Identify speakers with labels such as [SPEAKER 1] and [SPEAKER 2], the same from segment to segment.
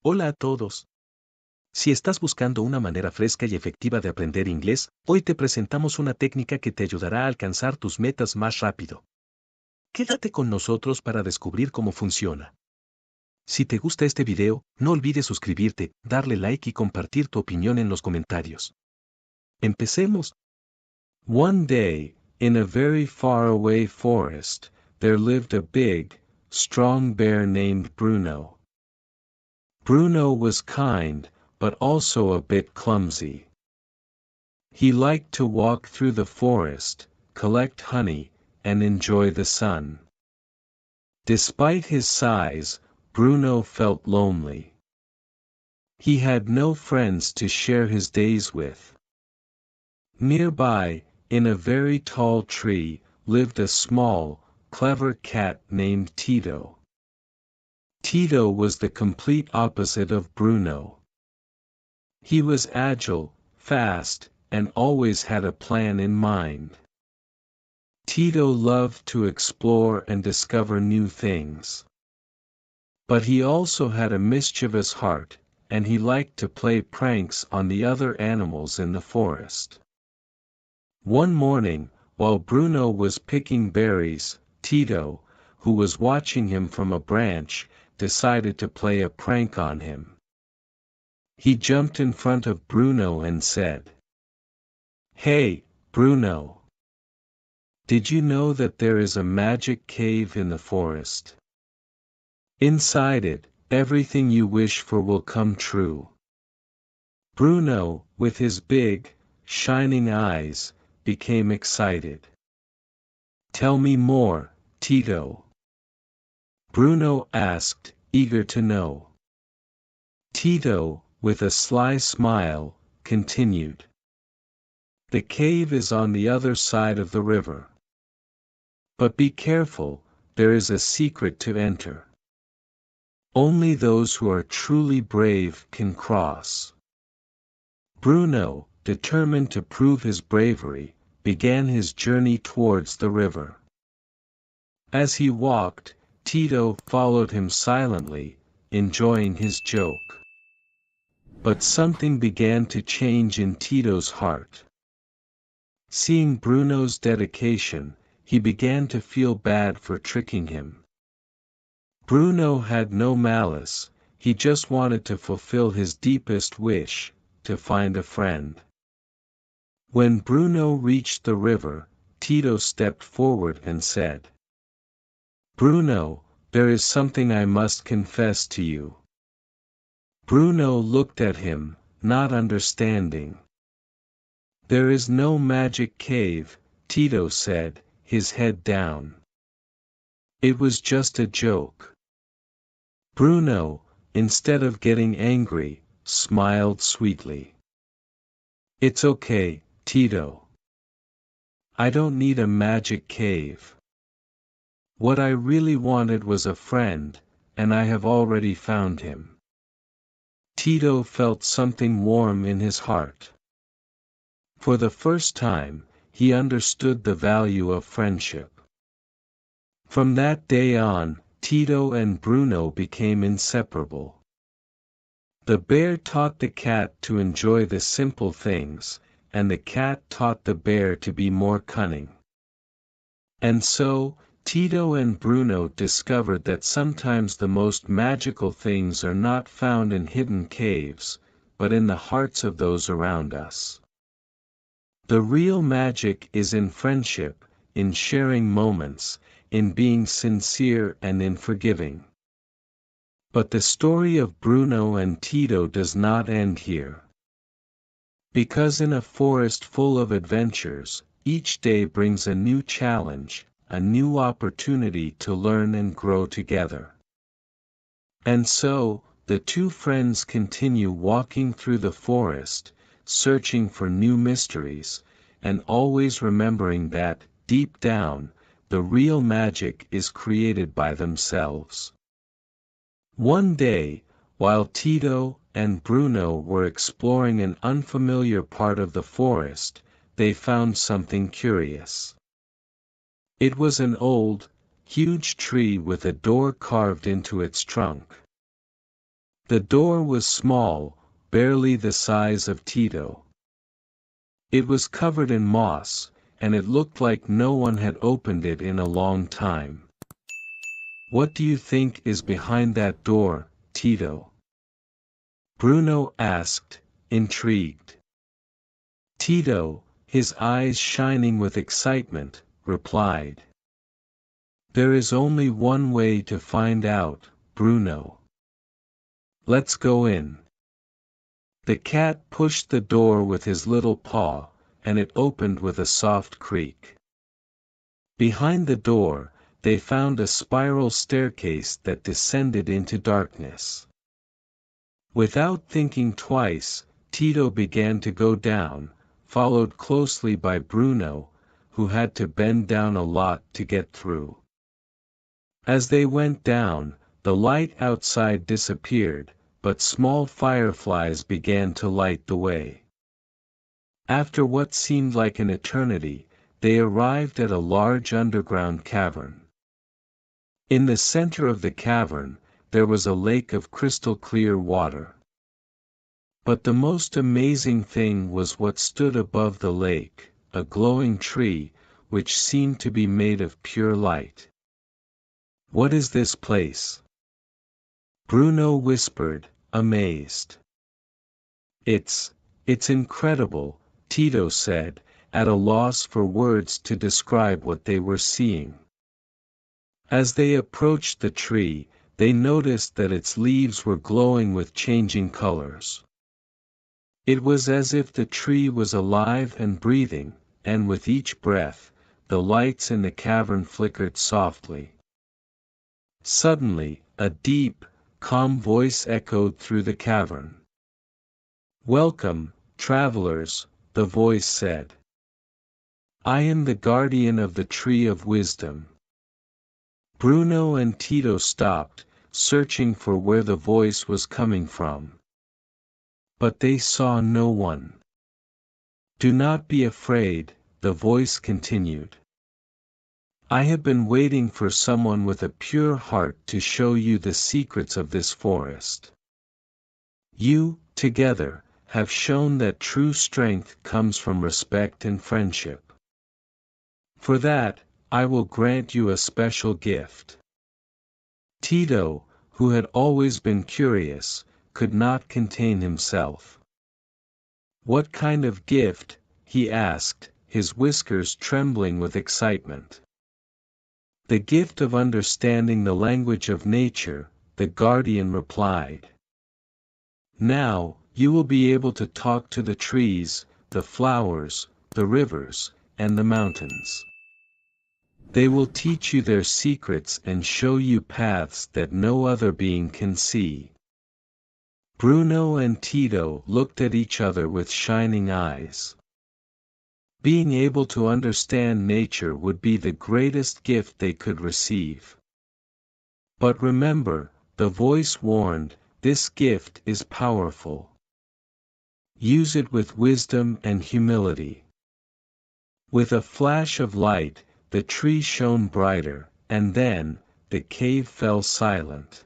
[SPEAKER 1] Hola a todos. Si estás buscando una manera fresca y efectiva de aprender inglés, hoy te presentamos una técnica que te ayudará a alcanzar tus metas más rápido. Quédate con nosotros para descubrir cómo funciona. Si te gusta este video, no olvides suscribirte, darle like y compartir tu opinión en los comentarios. Empecemos. One day, in a very far-away forest, there lived a big, strong bear named Bruno. Bruno was kind, but also a bit clumsy. He liked to walk through the forest, collect honey, and enjoy the sun. Despite his size, Bruno felt lonely. He had no friends to share his days with. Nearby, in a very tall tree, lived a small, clever cat named Tito. Tito was the complete opposite of Bruno. He was agile, fast, and always had a plan in mind. Tito loved to explore and discover new things. But he also had a mischievous heart, and he liked to play pranks on the other animals in the forest. One morning, while Bruno was picking berries, Tito, who was watching him from a branch, decided to play a prank on him. He jumped in front of Bruno and said, "Hey, Bruno! Did you know that there is a magic cave in the forest? Inside it, everything you wish for will come true." Bruno, with his big, shining eyes, became excited. "Tell me more, Tito," Bruno asked, eager to know. Tito, with a sly smile, continued. "The cave is on the other side of the river. But be careful, there is a secret to enter. Only those who are truly brave can cross." Bruno, determined to prove his bravery, began his journey towards the river. As he walked, Tito followed him silently, enjoying his joke. But something began to change in Tito's heart. Seeing Bruno's dedication, he began to feel bad for tricking him. Bruno had no malice, he just wanted to fulfill his deepest wish, to find a friend. When Bruno reached the river, Tito stepped forward and said, "Bruno, there is something I must confess to you." Bruno looked at him, not understanding. "There is no magic cave," Tito said, his head down. "It was just a joke." Bruno, instead of getting angry, smiled sweetly. "It's okay, Tito. I don't need a magic cave. What I really wanted was a friend, and I have already found him." Tito felt something warm in his heart. For the first time, he understood the value of friendship. From that day on, Tito and Bruno became inseparable. The bear taught the cat to enjoy the simple things, and the cat taught the bear to be more cunning. And so, Tito and Bruno discovered that sometimes the most magical things are not found in hidden caves, but in the hearts of those around us. The real magic is in friendship, in sharing moments, in being sincere and in forgiving. But the story of Bruno and Tito does not end here. Because in a forest full of adventures, each day brings a new challenge, a new opportunity to learn and grow together. And so, the two friends continue walking through the forest, searching for new mysteries, and always remembering that, deep down, the real magic is created by themselves. One day, while Tito and Bruno were exploring an unfamiliar part of the forest, they found something curious. It was an old, huge tree with a door carved into its trunk. The door was small, barely the size of Tito. It was covered in moss, and it looked like no one had opened it in a long time. "What do you think is behind that door, Tito?" Bruno asked, intrigued. Tito, his eyes shining with excitement, replied, "There is only one way to find out, Bruno. Let's go in." The cat pushed the door with his little paw, and it opened with a soft creak. Behind the door, they found a spiral staircase that descended into darkness. Without thinking twice, Tito began to go down, followed closely by Bruno, who had to bend down a lot to get through. As they went down, the light outside disappeared, but small fireflies began to light the way. After what seemed like an eternity, they arrived at a large underground cavern. In the center of the cavern, there was a lake of crystal-clear water. But the most amazing thing was what stood above the lake, a glowing tree, which seemed to be made of pure light. "What is this place?" Bruno whispered, amazed. It's incredible," Tito said, at a loss for words to describe what they were seeing. As they approached the tree, they noticed that its leaves were glowing with changing colors. It was as if the tree was alive and breathing, and with each breath, the lights in the cavern flickered softly. Suddenly, a deep, calm voice echoed through the cavern. "Welcome, travelers," the voice said. "I am the guardian of the tree of wisdom." Bruno and Tito stopped, searching for where the voice was coming from. But they saw no one. "Do not be afraid," the voice continued. "I have been waiting for someone with a pure heart to show you the secrets of this forest. You, together, have shown that true strength comes from respect and friendship. For that, I will grant you a special gift." Tito, who had always been curious, could not contain himself. "What kind of gift?" he asked, his whiskers trembling with excitement. "The gift of understanding the language of nature," the guardian replied. "Now, you will be able to talk to the trees, the flowers, the rivers, and the mountains. They will teach you their secrets and show you paths that no other being can see." Bruno and Tito looked at each other with shining eyes. Being able to understand nature would be the greatest gift they could receive. "But remember," the voice warned, "this gift is powerful. Use it with wisdom and humility." With a flash of light, the tree shone brighter, and then, the cave fell silent.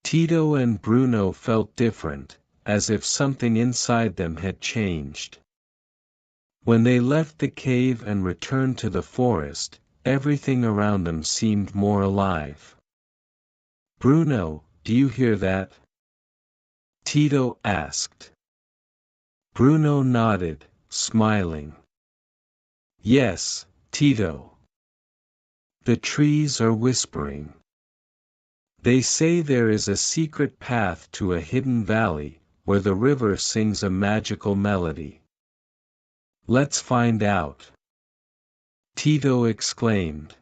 [SPEAKER 1] Tito and Bruno felt different, as if something inside them had changed. When they left the cave and returned to the forest, everything around them seemed more alive. "Bruno, do you hear that?" Tito asked. Bruno nodded, smiling. "Yes, Tito. The trees are whispering. They say there is a secret path to a hidden valley, where the river sings a magical melody. Let's find out," Tito exclaimed.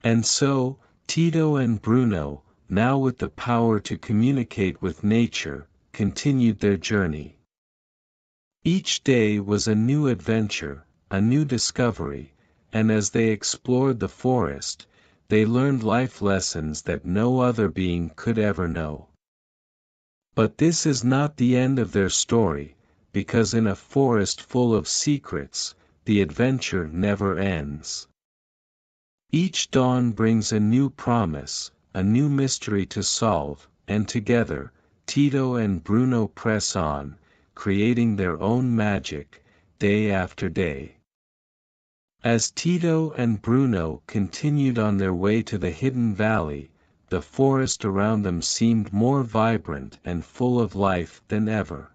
[SPEAKER 1] And so, Tito and Bruno, now with the power to communicate with nature, continued their journey. Each day was a new adventure, a new discovery, and as they explored the forest, they learned life lessons that no other being could ever know. But this is not the end of their story, because in a forest full of secrets, the adventure never ends. Each dawn brings a new promise, a new mystery to solve, and together, Tito and Bruno press on, creating their own magic, day after day. As Tito and Bruno continued on their way to the hidden valley, the forest around them seemed more vibrant and full of life than ever.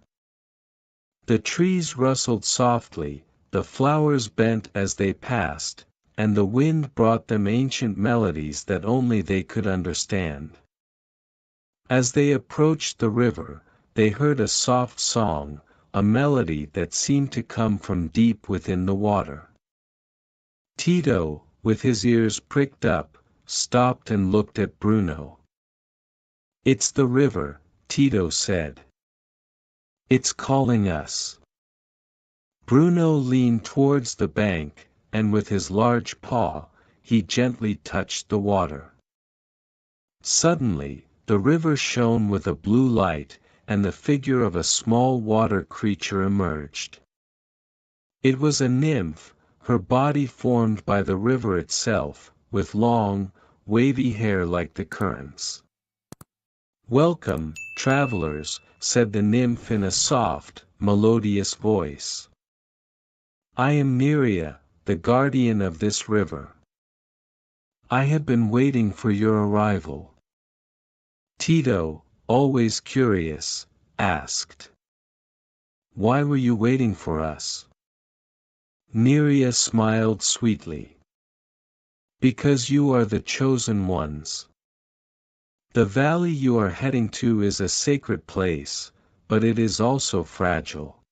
[SPEAKER 1] The trees rustled softly, the flowers bent as they passed, and the wind brought them ancient melodies that only they could understand. As they approached the river, they heard a soft song, a melody that seemed to come from deep within the water. Tito, with his ears pricked up, stopped and looked at Bruno. "It's the river," Tito said. "It's calling us." Bruno leaned towards the bank, and with his large paw, he gently touched the water. Suddenly, the river shone with a blue light, and the figure of a small water creature emerged. It was a nymph, her body formed by the river itself, with long, wavy hair like the currents. "Welcome, travelers," said the nymph in a soft, melodious voice. "I am Nerea, the guardian of this river. I have been waiting for your arrival." Tito, always curious, asked, "Why were you waiting for us?" Nerea smiled sweetly. "Because you are the chosen ones. The valley you are heading to is a sacred place, but it is also fragile.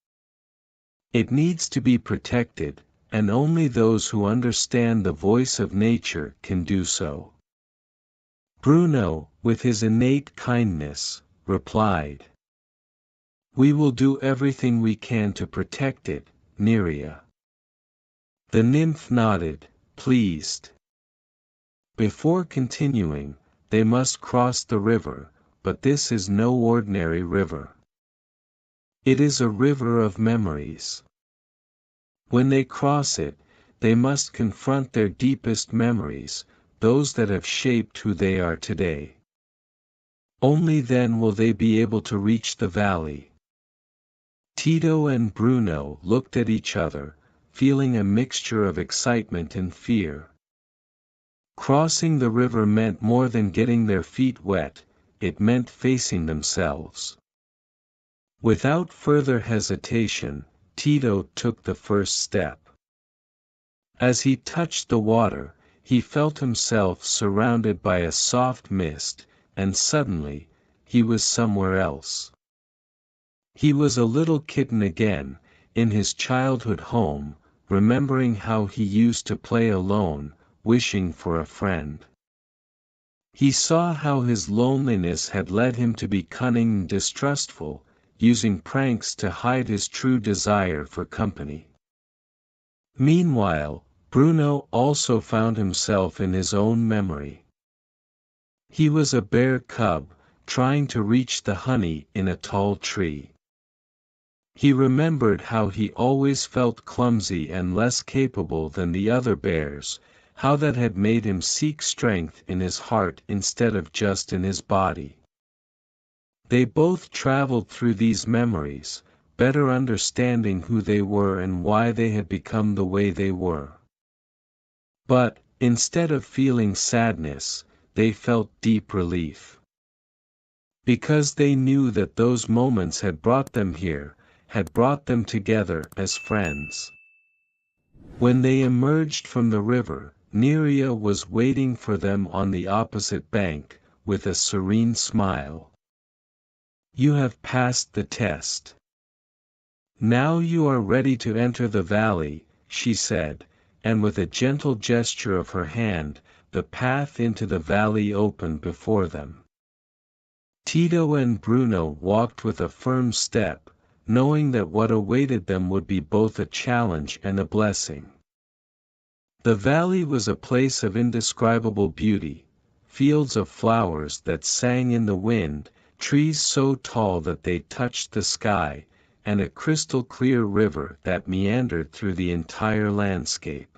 [SPEAKER 1] It needs to be protected, and only those who understand the voice of nature can do so." Bruno, with his innate kindness, replied, "We will do everything we can to protect it, Nerea." The nymph nodded, pleased. Before continuing, they must cross the river, but this is no ordinary river. It is a river of memories. When they cross it, they must confront their deepest memories, those that have shaped who they are today. Only then will they be able to reach the valley. Tito and Bruno looked at each other, feeling a mixture of excitement and fear. Crossing the river meant more than getting their feet wet, it meant facing themselves. Without further hesitation, Tito took the first step. As he touched the water, he felt himself surrounded by a soft mist, and suddenly, he was somewhere else. He was a little kitten again, in his childhood home, remembering how he used to play alone, wishing for a friend. He saw how his loneliness had led him to be cunning and distrustful, using pranks to hide his true desire for company. Meanwhile, Bruno also found himself in his own memory. He was a bear cub, trying to reach the honey in a tall tree. He remembered how he always felt clumsy and less capable than the other bears, how that had made him seek strength in his heart instead of just in his body. They both traveled through these memories, better understanding who they were and why they had become the way they were. But, instead of feeling sadness, they felt deep relief. Because they knew that those moments had brought them here, had brought them together as friends. When they emerged from the river, Nerea was waiting for them on the opposite bank, with a serene smile. "You have passed the test. Now you are ready to enter the valley," she said, and with a gentle gesture of her hand, the path into the valley opened before them. Tito and Bruno walked with a firm step, knowing that what awaited them would be both a challenge and a blessing. The valley was a place of indescribable beauty, fields of flowers that sang in the wind, trees so tall that they touched the sky, and a crystal-clear river that meandered through the entire landscape.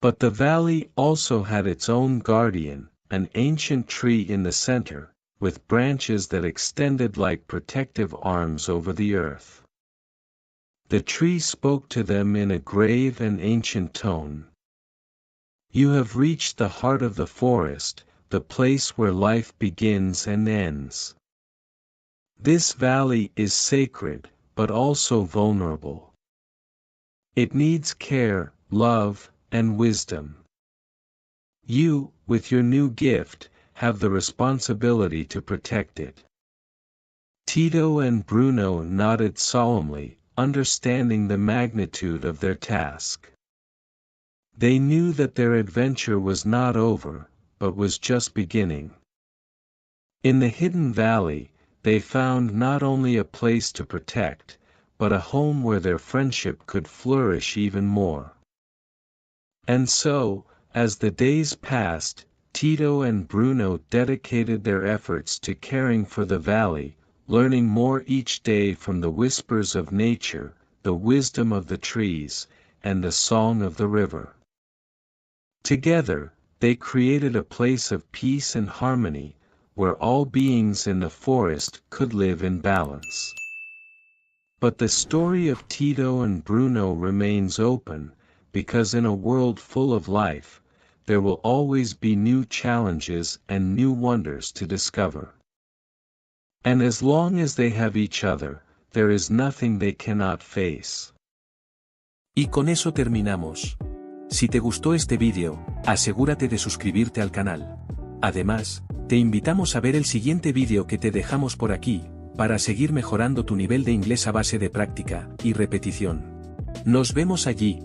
[SPEAKER 1] But the valley also had its own guardian, an ancient tree in the center, with branches that extended like protective arms over the earth. The tree spoke to them in a grave and ancient tone. You have reached the heart of the forest, the place where life begins and ends. This valley is sacred, but also vulnerable. It needs care, love, and wisdom. You, with your new gift, have the responsibility to protect it. Tito and Bruno nodded solemnly, understanding the magnitude of their task. They knew that their adventure was not over, but was just beginning. In the hidden valley, they found not only a place to protect, but a home where their friendship could flourish even more. And so, as the days passed, Tito and Bruno dedicated their efforts to caring for the valley, learning more each day from the whispers of nature, the wisdom of the trees, and the song of the river. Together, they created a place of peace and harmony, where all beings in the forest could live in balance. But the story of Tito and Bruno remains open, because in a world full of life, there will always be new challenges and new wonders to discover. And as long as they have each other, there is nothing they cannot face.
[SPEAKER 2] Y con eso terminamos. Si te gustó este vídeo, asegúrate de suscribirte al canal. Además, te invitamos a ver el siguiente vídeo que te dejamos por aquí, para seguir mejorando tu nivel de inglés a base de práctica y repetición. Nos vemos allí.